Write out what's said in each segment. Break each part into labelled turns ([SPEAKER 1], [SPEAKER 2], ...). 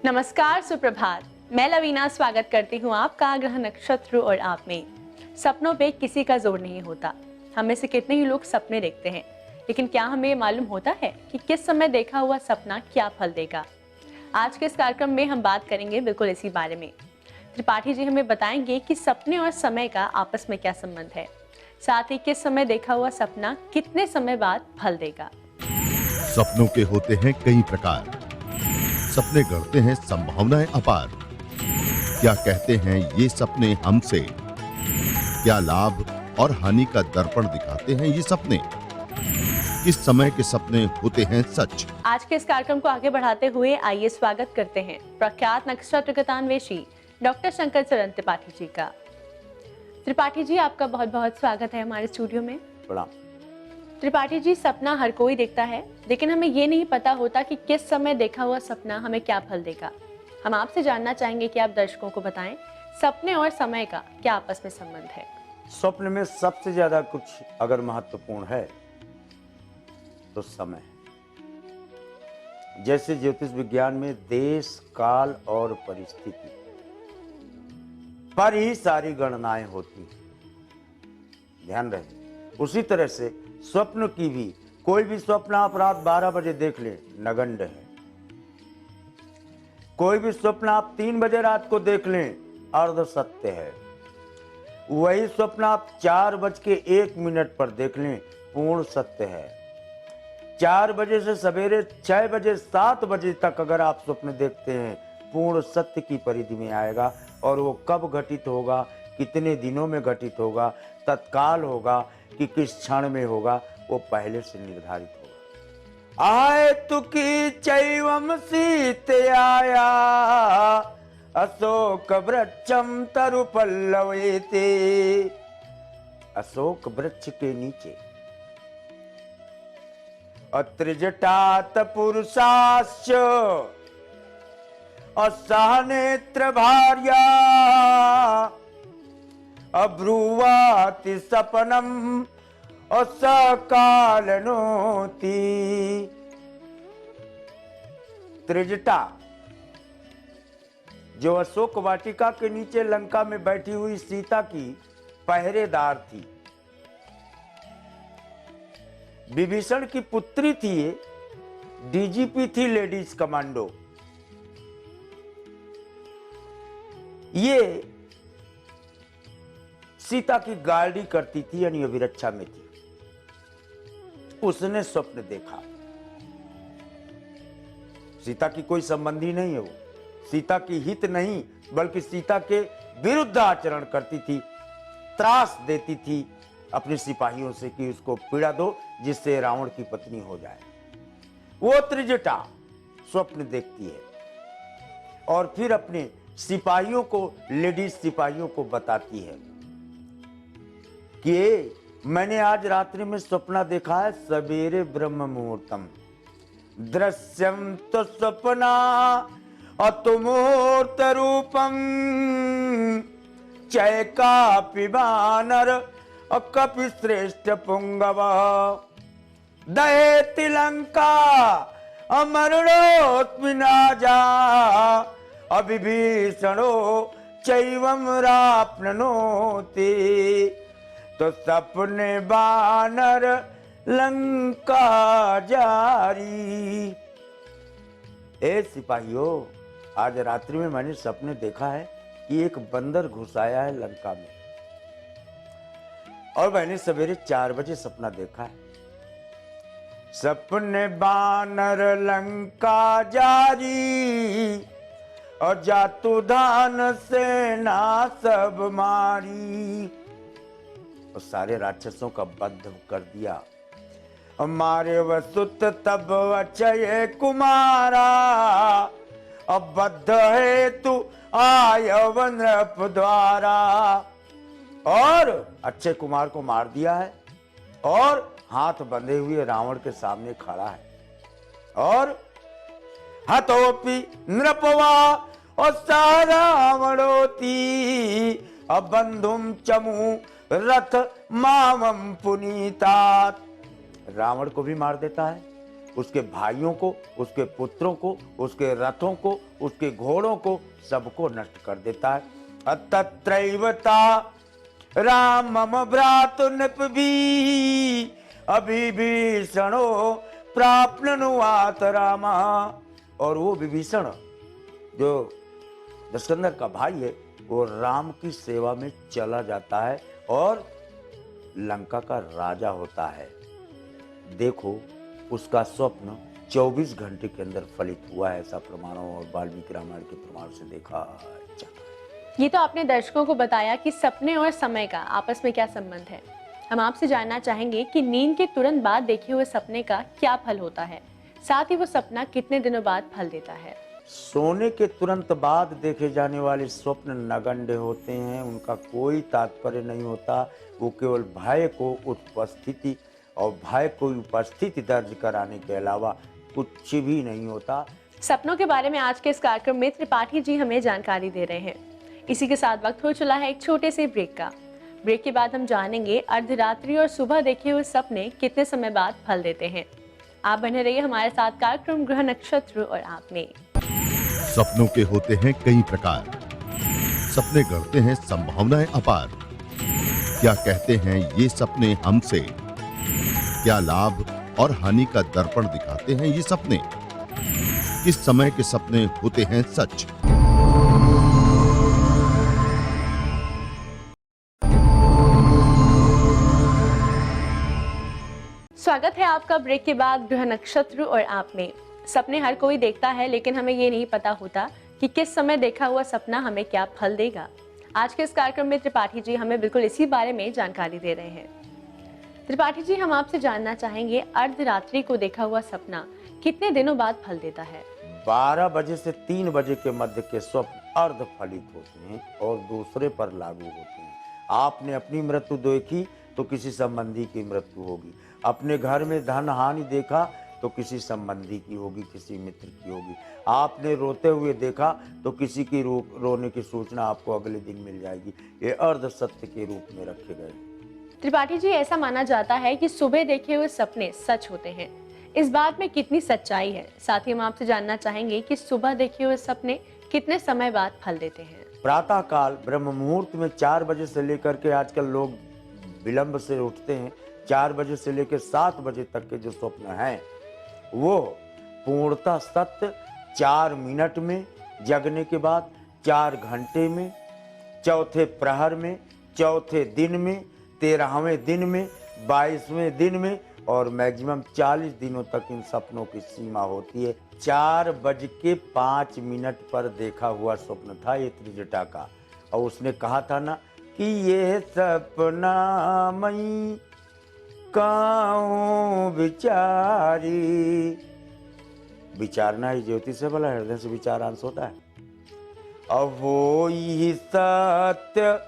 [SPEAKER 1] नमस्कार, सुप्रभात। मैं लवीना स्वागत करती हूँ आपका ग्रह नक्षत्र और आप में। सपनों पे किसी का जोर नहीं होता। हम में से कितने ही लोग सपने देखते हैं, लेकिन क्या हमें मालूम होता है कि किस समय देखा हुआ सपना क्या फल देगा? आज के इस कार्यक्रम में हम बात करेंगे बिल्कुल इसी बारे में। त्रिपाठी जी हमें बताएंगे कि सपने और समय का आपस में क्या संबंध है, साथ ही किस समय देखा हुआ सपना कितने समय बाद फल देगा।
[SPEAKER 2] सपनों के होते हैं कई प्रकार। सपने गढ़ते हैं संभावनाएं अपार। क्या कहते हैं ये सपने हमसे? क्या लाभ और हानि का दर्पण दिखाते हैं ये सपने? किस समय के सपने होते हैं सच?
[SPEAKER 1] आज के इस कार्यक्रम को आगे बढ़ाते हुए आइए स्वागत करते हैं प्रख्यात नक्षत्र कथान्वेषी डॉक्टर शंकर चरण त्रिपाठी जी का। त्रिपाठी जी, आपका बहुत बहुत स्वागत है हमारे स्टूडियो में।
[SPEAKER 3] प्रणाम।
[SPEAKER 1] त्रिपाठी जी, सपना हर कोई देखता है, लेकिन हमें ये नहीं पता होता कि किस समय देखा हुआ सपना हमें क्या फल देगा। हम आपसे जानना चाहेंगे कि आप दर्शकों को बताएं, सपने और समय का क्या आपस में संबंध है?
[SPEAKER 3] स्वप्न में सबसे ज्यादा कुछ अगर महत्वपूर्ण है तो समय। जैसे ज्योतिष विज्ञान में देश, काल और परिस्थिति पर ही सारी गणनाएं होती हैं, ध्यान रहे। उसी तरह से स्वप्न की भी, कोई भी स्वप्न आप रात 12 बजे देख लें, नगण्य है। कोई भी स्वप्न आप 3 बजे रात को देख लें, अर्ध सत्य है। वही स्वप्न आप 4:01 पर देख लें, पूर्ण सत्य है। 4 बजे से सवेरे 6 बजे 7 बजे तक अगर आप स्वप्न देखते हैं, पूर्ण सत्य की परिधि में आएगा। और वो कब घटित होगा, कितने दिनों में घटित होगा, तत्काल होगा कि किस क्षण में होगा, वो पहले से निर्धारित होगा। आए तुकी चैवम सीते आया, अशोक वृक्षम तरु पल्लवेते। अशोक वृक्ष के नीचे अत्रिजटात पुरुषाश्च असहनेत्र भार्या अब्रुवाति सपनम असकालनोति। त्रिजटा जो अशोक वाटिका के नीचे लंका में बैठी हुई सीता की पहरेदार थी, विभीषण की पुत्री थी, ये डीजीपी थी, लेडीज कमांडो। ये सीता की गार्डी करती थी, यानी अभिरक्षा में थी। उसने स्वप्न देखा। सीता की कोई संबंधी नहीं है वो, सीता की हित नहीं बल्कि सीता के विरुद्ध आचरण करती थी, त्रास देती थी अपने सिपाहियों से कि उसको पीड़ा दो जिससे रावण की पत्नी हो जाए। वो त्रिजटा स्वप्न देखती है और फिर अपने सिपाहियों को, लेडीज सिपाहियों को बताती है कि मैंने आज रात्रि में सपना देखा है, सवेरे ब्रह्म मुहूर्तम दृश्यम तो सपना अतुमूर्त रूपम चैका पिबानर कपि श्रेष्ठ पुंगव दहे तिलंका अमरणोत्मिनाजा अभिभीषणो चैवम राप्नोति। तो सपने बानर लंका जारी। ए सिपाहियों, आज रात्रि में मैंने सपने देखा है कि एक बंदर घुस आया है लंका में, और मैंने सवेरे 4 बजे सपना देखा है। सपने बानर लंका जारी और जातु धान सेना सब मारी। और सारे राक्षसों का वध कर दिया। मारे वसुत तब अचय कुमारा, अब बद्ध है तू आय नृप द्वारा। और अक्षय कुमार को मार दिया है और हाथ बंधे हुए रावण के सामने खड़ा है। और हतोपि नृपवा और रावणोती अबंधुम चमू रथ मामम पुनीता। रावण को भी मार देता है उसके भाइयों को, उसके पुत्रों को, उसके रथों को, उसके घोड़ों को, सबको नष्ट कर देता है। अतत्रैवता रामम भ्रातुनपि अभिभीषणो प्राप्नुवात रामा। और वो विभीषण जो दशरथ का भाई है, वो राम की सेवा में चला जाता है और लंका का राजा होता है। देखो, उसका स्वप्न 24 घंटे के अंदर फलित हुआ है, ऐसा प्रमाणों और वाल्मीकि रामायण के प्रमाण से देखा जाता है।
[SPEAKER 1] ये तो आपने दर्शकों को बताया कि सपने और समय का आपस में क्या संबंध है। हम आपसे जानना चाहेंगे कि नींद के तुरंत बाद देखे हुए सपने का क्या फल होता है, साथ ही वो सपना कितने दिनों बाद फल देता है।
[SPEAKER 3] सोने के तुरंत बाद देखे जाने वाले स्वप्न नगण्य होते हैं, उनका कोई तात्पर्य नहीं होता। वो केवल भय को उपस्थिति और भय को उपस्थिति दर्ज कराने के अलावा कुछ भी नहीं होता।
[SPEAKER 1] सपनों के बारे में आज के इस कार्यक्रम में त्रिपाठी जी हमें जानकारी दे रहे हैं। इसी के साथ वक्त हो चला है एक छोटे से ब्रेक का। ब्रेक के बाद हम जानेंगे अर्धरात्रि और सुबह देखे हुए सपने कितने समय बाद फल देते हैं। आप बने रहिए हमारे साथ कार्यक्रम ग्रह नक्षत्र और आप में।
[SPEAKER 2] सपनों के होते हैं कई प्रकार, सपने गढ़ते हैं संभावनाएं अपार। क्या कहते हैं ये सपने हमसे, क्या लाभ और हानि का दर्पण दिखाते हैं ये सपने, किस समय के सपने होते हैं सच।
[SPEAKER 1] स्वागत है आपका ब्रेक के बाद ग्रह नक्षत्र और आप में। सपने हर कोई देखता है, लेकिन हमें ये नहीं पता होता कि किस समय देखा हुआ सपना हमें क्या फल देगा। आज के इस कार्यक्रम में त्रिपाठी जी हमें बिल्कुल इसी बारे में जानकारी दे रहे हैं। त्रिपाठी जी, हम आपसे जानना चाहेंगे अर्धरात्रि को देखा हुआ सपना कितने दिनों बाद फल देता है।
[SPEAKER 3] 12 बजे से 3 बजे के मध्य के स्वप्न अर्ध फलित होते हैं और दूसरे पर लागू होते हैं। आपने अपनी मृत्यु देखी तो किसी संबंधी की मृत्यु होगी, अपने घर में धन हानि देखा तो किसी संबंधी की होगी, किसी मित्र की होगी। आपने रोते हुए देखा तो किसी की रोने की सूचना आपको अगले दिन मिल जाएगी। ये अर्ध सत्य के रूप में रखे गए।
[SPEAKER 1] त्रिपाठी जी, ऐसा माना जाता है कि सुबह देखे हुए सपने सच होते हैं। इस बात में कितनी सच्चाई है? साथ ही हम आपसे जानना चाहेंगे कि सुबह देखे हुए सपने कितने समय बाद फल देते हैं।
[SPEAKER 3] प्रातः काल ब्रह्म मुहूर्त में 4 बजे से लेकर के, आजकल लोग विलंब से उठते हैं, 4 बजे से लेकर 7 बजे तक के जो स्वप्न हैं वो पूर्णतः सत्य 4 मिनट में जगने के बाद, 4 घंटे में, चौथे प्रहर में, चौथे दिन में, 13वें दिन में, 22वें दिन में और मैक्सिमम 40 दिनों तक इन सपनों की सीमा होती है। 4:05 पर देखा हुआ स्वप्न था ये त्रिजटा का, और उसने कहा था ना कि ये सपना मई काऊं विचारी। विचारना ही ज्योति से भला, हृदय से विचारांश होता है। अब वो ही सत्य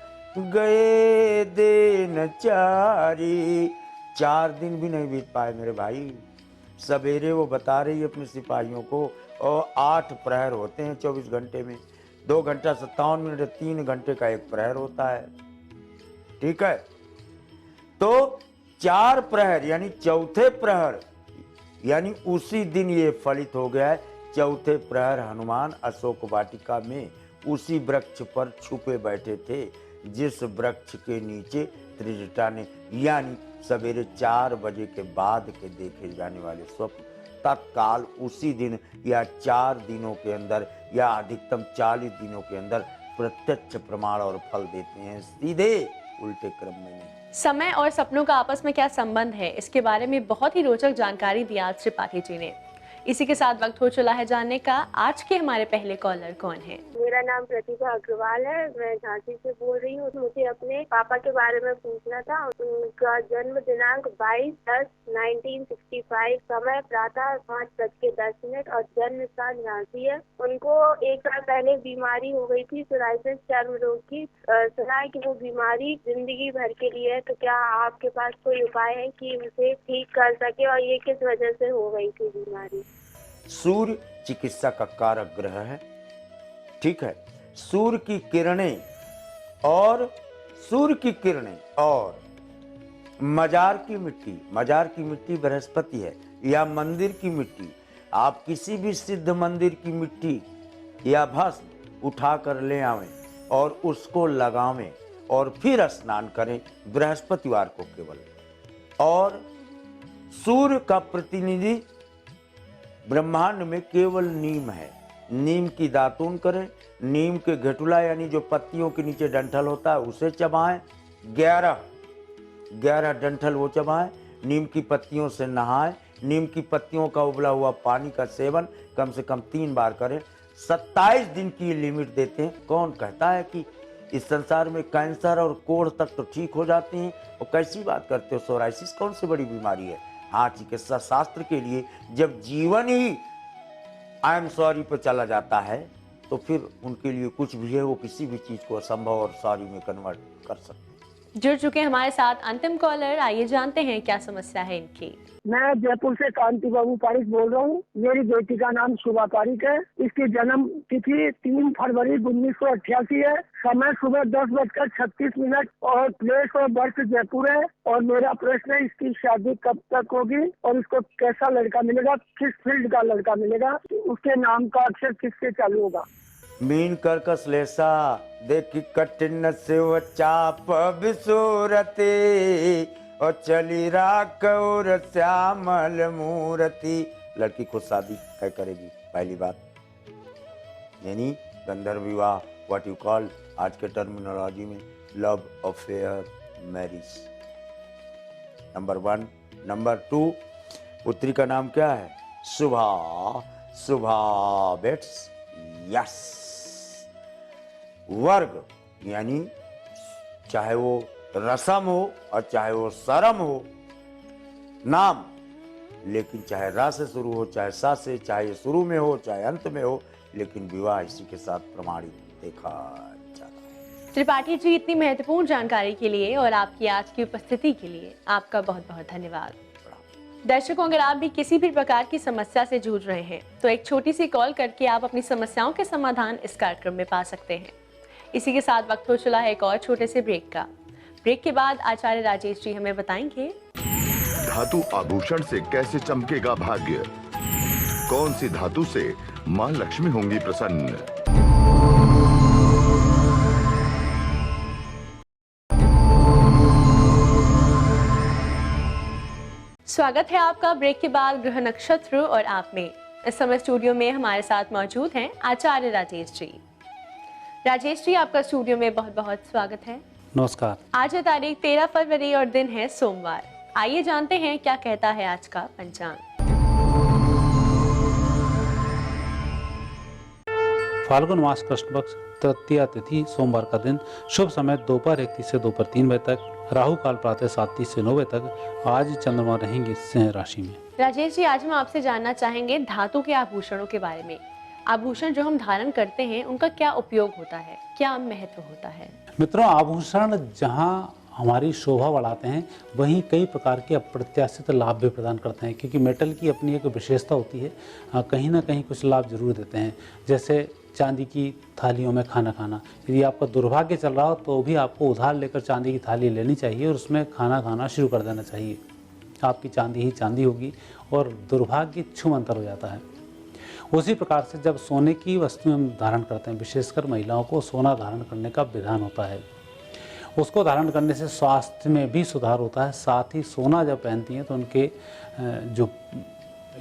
[SPEAKER 3] गए दिन चारी। 4 दिन भी नहीं बीत पाए मेरे भाई। सवेरे वो बता रही है अपने सिपाहियों को, और 8 प्रहर होते हैं 24 घंटे में, 2 घंटा 57 मिनट, 3 घंटे का एक प्रहर होता है। ठीक है, तो 4 प्रहर यानी चौथे प्रहर, यानी उसी दिन ये फलित हो गया है। चौथे प्रहर हनुमान अशोक वाटिका में उसी वृक्ष पर छुपे बैठे थे जिस वृक्ष के नीचे त्रिजटा ने, यानी सवेरे 4 बजे के बाद के देखे जाने वाले स्वप्न तत्काल उसी दिन या 4 दिनों के अंदर या अधिकतम 40 दिनों के अंदर प्रत्यक्ष प्रमाण और फल देते हैं, सीधे उल्टे क्रम में नहीं।
[SPEAKER 1] समय और सपनों का आपस में क्या संबंध है, इसके बारे में बहुत ही रोचक जानकारी दी आज त्रिपाठी जी ने। इसी के साथ वक्त हो चला है जानने का आज के हमारे पहले कॉलर कौन है।
[SPEAKER 4] मेरा नाम प्रतिभा अग्रवाल है, मैं झांसी से बोल रही हूँ। मुझे अपने पापा के बारे में पूछना था। उनका जन्म दिनांक 22/10/1965, समय प्रातः 5:10 और जन्म स्थान झांसी है। उनको 1 साल पहले बीमारी हो गई थी, सोराइसिस चर्म रोग की। सुना है कि वो बीमारी जिंदगी भर के लिए है, तो क्या आपके पास कोई उपाय है कि उसे ठीक कर सके, और ये किस वजह से हो गई थी बीमारी?
[SPEAKER 3] सूर्य चिकित्सा का कारक ग्रह है। ठीक है, सूर्य की किरणें और मजार की मिट्टी बृहस्पति है, या मंदिर की मिट्टी, आप किसी भी सिद्ध मंदिर की मिट्टी या भस्म उठा कर ले आवें और उसको लगावें और फिर स्नान करें बृहस्पतिवार को केवल। और सूर्य का प्रतिनिधि ब्रह्मांड में केवल नीम है। नीम की दातून करें, नीम के घटुला यानी जो पत्तियों के नीचे डंठल होता है उसे चबाएं, 11 डंठल वो चबाएं, नीम की पत्तियों से नहाएं, नीम की पत्तियों का उबला हुआ पानी का सेवन कम से कम 3 बार करें। 27 दिन की लिमिट देते हैं। कौन कहता है कि इस संसार में कैंसर और कोढ़ तक तो ठीक हो जाते हैं? और कैसी बात करते हो, सोराइसिस कौन सी बड़ी बीमारी है? हाँ, चिकित्सा शास्त्र के लिए जब जीवन ही आई एम सॉरी पर चला जाता है तो फिर उनके लिए कुछ भी है, वो किसी भी चीज को असंभव और सॉरी में कन्वर्ट कर सकते हैं।
[SPEAKER 1] जुड़ चुके हमारे साथ अंतिम कॉलर, आइए जानते हैं क्या समस्या है इनकी।
[SPEAKER 5] मैं जयपुर से कांति बाबू पारिक बोल रहा हूँ। मेरी बेटी का नाम शुभा पारिक है। इसकी जन्म तिथि 3 फरवरी 1988 है। समय सुबह 10:36 और प्लेस और बर्थ जयपुर है। और मेरा प्रश्न है, इसकी शादी कब तक होगी और इसको कैसा लड़का मिलेगा, किस फील्ड का लड़का मिलेगा, उसके नाम का अक्षर किससे चालू होगा?
[SPEAKER 3] मीन कर्कश लेसा देखी कठिन शिव चाप बिसूरते और चली राकौर श्यामल मूर्ति। लड़की खुद शादी तय करेगी, पहली बात। यानी गंधर्व विवाह, व्हाट यू कॉल आज के टर्मिनोलॉजी में love affair marriage, number 1। Number 2, पुत्री का नाम क्या है? शुभा। शुभा बेट्स यस। वर्ग यानी चाहे वो रसम हो और चाहे वो शरम हो, नाम लेकिन चाहे रा से शुरू हो चाहे सा से, चाहे शुरू में हो चाहे अंत में हो, लेकिन विवाह इसी के साथ प्रमाणित देखा जाता है।
[SPEAKER 1] त्रिपाठी जी, इतनी महत्वपूर्ण जानकारी के लिए और आपकी आज की उपस्थिति के लिए आपका बहुत बहुत धन्यवाद। दर्शकों, अगर आप भी किसी भी प्रकार की समस्या से जूझ रहे हैं तो एक छोटी सी कॉल करके आप अपनी समस्याओं के समाधान इस कार्यक्रम में पा सकते हैं। इसी के साथ वक्त हो चला है एक और छोटे से ब्रेक का। ब्रेक के बाद आचार्य राजेश जी हमें बताएंगे
[SPEAKER 2] धातु आभूषण से कैसे चमकेगा भाग्य, कौन सी धातु से मां लक्ष्मी होंगी प्रसन्न।
[SPEAKER 1] स्वागत है आपका ब्रेक के बाद ग्रह नक्षत्र और आप में। इस समय स्टूडियो में हमारे साथ मौजूद हैं आचार्य राजेश जी। राजेश जी, आपका स्टूडियो में बहुत बहुत स्वागत है।
[SPEAKER 6] नमस्कार।
[SPEAKER 1] आज है तारीख 13 फरवरी और दिन है सोमवार। आइए जानते हैं क्या कहता है आज का पंचांग।
[SPEAKER 6] फाल्गुन मास कृष्ण पक्ष तृतीया तिथि सोमवार का दिन, शुभ समय दोपहर 1:30 से दोपहर 3 बजे तक, राहु काल प्रातः 7:30 से 9 बजे तक। आज चंद्रमा रहेंगे सिंह राशि में।
[SPEAKER 1] राजेश जी, आज हम आपसे जानना चाहेंगे धातु के आभूषणों के बारे में। आभूषण जो हम धारण करते हैं उनका क्या उपयोग होता है, क्या महत्व होता है?
[SPEAKER 6] मित्रों, आभूषण जहाँ हमारी शोभा बढ़ाते हैं वहीं कई प्रकार के अप्रत्याशित लाभ भी प्रदान करते हैं, क्योंकि मेटल की अपनी एक विशेषता होती है, कहीं ना कहीं कुछ लाभ जरूर देते हैं। जैसे चांदी की थालियों में खाना खाना, यदि आपका दुर्भाग्य चल रहा हो तो भी आपको उधार लेकर चांदी की थाली लेनी चाहिए और उसमें खाना खाना शुरू कर देना चाहिए। आपकी चांदी ही चांदी होगी और दुर्भाग्य छूमंतर हो जाता है। उसी प्रकार से जब सोने की वस्तुएं हम धारण करते हैं, विशेषकर महिलाओं को सोना धारण करने का विधान होता है। उसको धारण करने से स्वास्थ्य में भी सुधार होता है। साथ ही सोना जब पहनती हैं तो उनके जो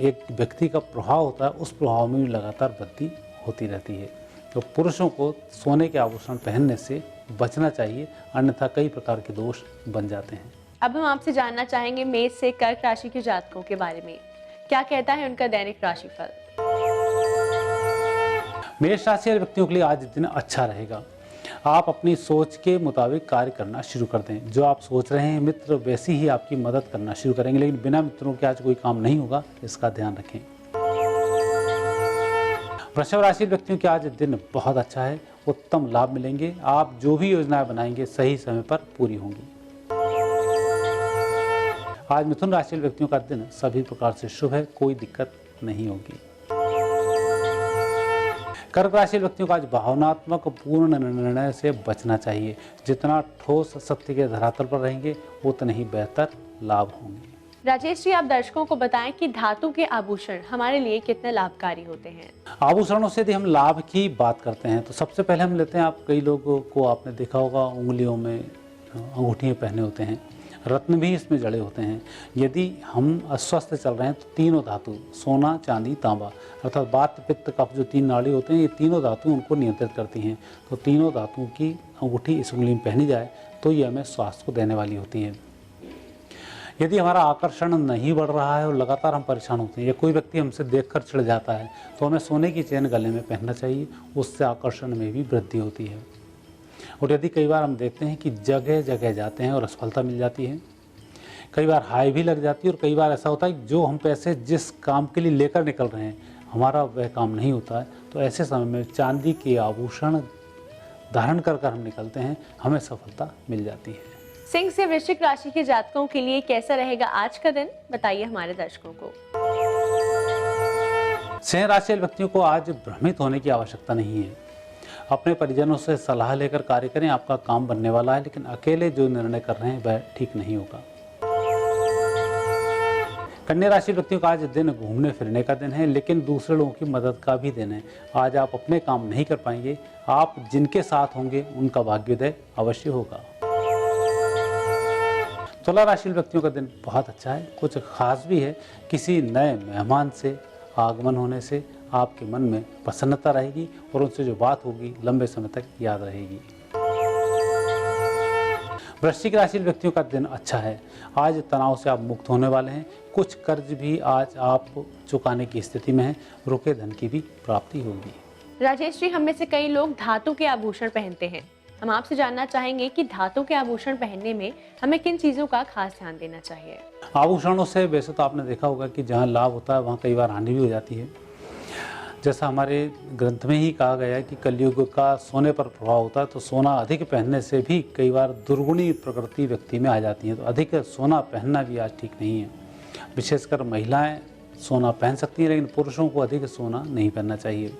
[SPEAKER 6] एक व्यक्ति का प्रभाव होता है उस प्रभाव में भी लगातार वृद्धि होती रहती है। तो पुरुषों को सोने के आभूषण पहनने से बचना चाहिए, अन्यथा कई प्रकार के दोष बन जाते हैं।
[SPEAKER 1] अब हम आपसे जानना चाहेंगे मेष से कर्क राशि के जातकों के बारे में। क्या कहता है उनका दैनिक राशिफल?
[SPEAKER 6] मेष राशि वाले व्यक्तियों के लिए आज दिन अच्छा रहेगा। आप अपनी सोच के मुताबिक कार्य करना शुरू कर दें। जो आप सोच रहे हैं मित्र वैसी ही आपकी मदद करना शुरू करेंगे, लेकिन बिना मित्रों के आज कोई काम नहीं होगा, इसका ध्यान रखें। वृषभ राशि व्यक्तियों के आज दिन बहुत अच्छा है, उत्तम लाभ मिलेंगे। आप जो भी योजनाएं बनाएंगे सही समय पर पूरी होंगी। आज मिथुन राशि व्यक्तियों का दिन सभी प्रकार से शुभ है, कोई दिक्कत नहीं होगी। कर्क राशि व्यक्तियों का आज भावनात्मक पूर्ण निर्णय से बचना चाहिए। जितना ठोस सत्य के धरातल पर रहेंगे उतने ही बेहतर लाभ होंगे।
[SPEAKER 1] राजेश जी, आप दर्शकों को बताएं कि धातु के आभूषण हमारे लिए कितने लाभकारी होते हैं।
[SPEAKER 6] आभूषणों से यदि हम लाभ की बात करते हैं तो सबसे पहले हम लेते हैं, आप कई लोगों को आपने देखा होगा उंगलियों में अंगूठियाँ पहने होते हैं, रत्न भी इसमें जड़े होते हैं। यदि हम अस्वस्थ चल रहे हैं तो तीनों धातु सोना, चांदी, तांबा अर्थात वात, पित्त, कफ जो 3 नाड़ी होते हैं, ये तीनों धातु उनको नियंत्रित करती हैं। तो तीनों धातुओं की अंगूठी इस उंगली में पहनी जाए तो ये हमें स्वास्थ्य को देने वाली होती है। यदि हमारा आकर्षण नहीं बढ़ रहा है और लगातार हम परेशान होते हैं या कोई व्यक्ति हमसे देखकर चिढ़ जाता है तो हमें सोने की चेन गले में पहनना चाहिए, उससे आकर्षण में भी वृद्धि होती है। और यदि कई बार हम देखते हैं कि जगह जगह जाते हैं और असफलता मिल जाती है, कई बार हाई भी लग जाती है और कई बार ऐसा होता है कि जो हम पैसे जिस काम के लिए लेकर निकल रहे हैं हमारा वह काम नहीं होता है, तो ऐसे समय में चांदी के आभूषण धारण कर कर हम निकलते हैं, हमें सफलता मिल जाती है।
[SPEAKER 1] सिंह से वृश्चिक राशि के जातकों के लिए कैसा रहेगा आज का दिन, बताइए हमारे दर्शकों को।
[SPEAKER 6] सिंह राशि वाले व्यक्तियों को आज भ्रमित होने की आवश्यकता नहीं है। अपने परिजनों से सलाह लेकर कार्य करें, आपका काम बनने वाला है, लेकिन अकेले जो निर्णय कर रहे हैं वह ठीक नहीं होगा। कन्या राशि व्यक्तियों का आज दिन घूमने फिरने का दिन है, लेकिन दूसरे लोगों की मदद का भी दिन है। आज आप अपने काम नहीं कर पाएंगे, आप जिनके साथ होंगे उनका भाग्योदय अवश्य होगा। तुला राशि व्यक्तियों का दिन बहुत अच्छा है, कुछ खास भी है। किसी नए मेहमान से आगमन होने से आपके मन में प्रसन्नता रहेगी और उनसे जो बात होगी लंबे समय तक याद रहेगी। वृश्चिक राशि व्यक्तियों का दिन अच्छा है, आज तनाव से आप मुक्त होने वाले हैं। कुछ कर्ज भी आज आप चुकाने की स्थिति में हैं, रुके धन की भी प्राप्ति होगी।
[SPEAKER 1] राजेश जी, हम में से कई लोग धातु के आभूषण पहनते हैं। हम आपसे जानना चाहेंगे कि धातु के आभूषण पहनने में हमें किन चीज़ों का खास ध्यान देना चाहिए।
[SPEAKER 6] आभूषणों से वैसे तो आपने देखा होगा कि जहाँ लाभ होता है वहाँ कई बार हानि भी हो जाती है। जैसा हमारे ग्रंथ में ही कहा गया है कि कलयुग का सोने पर प्रभाव होता है, तो सोना अधिक पहनने से भी कई बार दुर्गुणी प्रकृति व्यक्ति में आ जाती है। तो अधिक सोना पहनना भी आज ठीक नहीं है। विशेषकर महिलाएं सोना पहन सकती हैं, लेकिन पुरुषों को अधिक सोना नहीं पहनना चाहिए।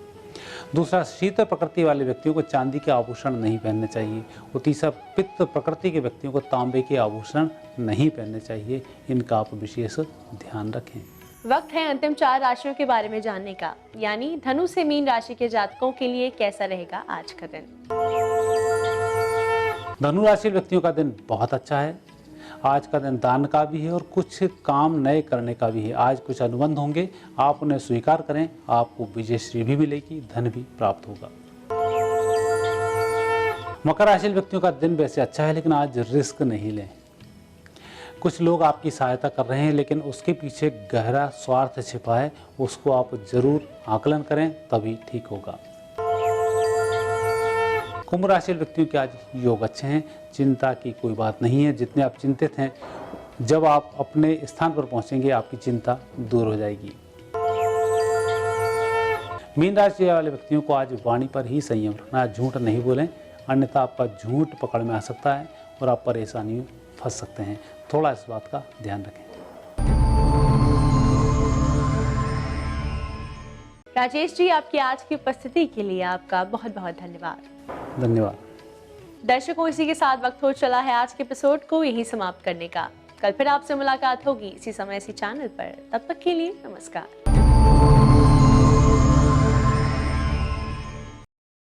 [SPEAKER 6] दूसरा, शीतल प्रकृति वाले व्यक्तियों को चांदी के आभूषण नहीं पहनने चाहिए। और तीसरा, पित्त प्रकृति के व्यक्तियों को तांबे के आभूषण नहीं पहनने चाहिए। इनका आप विशेष ध्यान रखें।
[SPEAKER 1] वक्त है अंतिम 4 राशियों के बारे में जानने का, यानी धनु से मीन राशि के जातकों के लिए कैसा रहेगा आज का दिन।
[SPEAKER 6] धनु राशि व्यक्तियों का दिन बहुत अच्छा है। आज का दिन दान का भी है और कुछ काम नए करने का भी है। आज कुछ अनुबंध होंगे, आप उन्हें स्वीकार करें, आपको विजयश्री भी मिलेगी, धन भी प्राप्त होगा। मकर राशि व्यक्तियों का दिन वैसे अच्छा है, लेकिन आज रिस्क नहीं लें। कुछ लोग आपकी सहायता कर रहे हैं, लेकिन उसके पीछे गहरा स्वार्थ छिपा है, उसको आप जरूर आकलन करें, तभी ठीक होगा। कुंभ राशि व्यक्तियों के आज योग अच्छे हैं, चिंता की कोई बात नहीं है। जितने आप चिंतित हैं, जब आप अपने स्थान पर पहुंचेंगे आपकी चिंता दूर हो जाएगी। मीन राशि वाले व्यक्तियों को आज वाणी पर ही संयम रखना, झूठ नहीं बोलें, अन्यथा आपका झूठ पकड़ में आ सकता है और आप परेशानी में फंस सकते हैं। थोड़ा इस बात का ध्यान रखें।
[SPEAKER 1] राजेश जी, आपकी आज की उपस्थिति के लिए आपका बहुत बहुत धन्यवाद।
[SPEAKER 6] धन्यवाद।
[SPEAKER 1] दर्शकों, इसी के साथ वक्त हो चला है आज के एपिसोड को यहीं समाप्त करने का। कल फिर आपसे मुलाकात होगी इसी समय इसी चैनल पर। तब तक के लिए नमस्कार।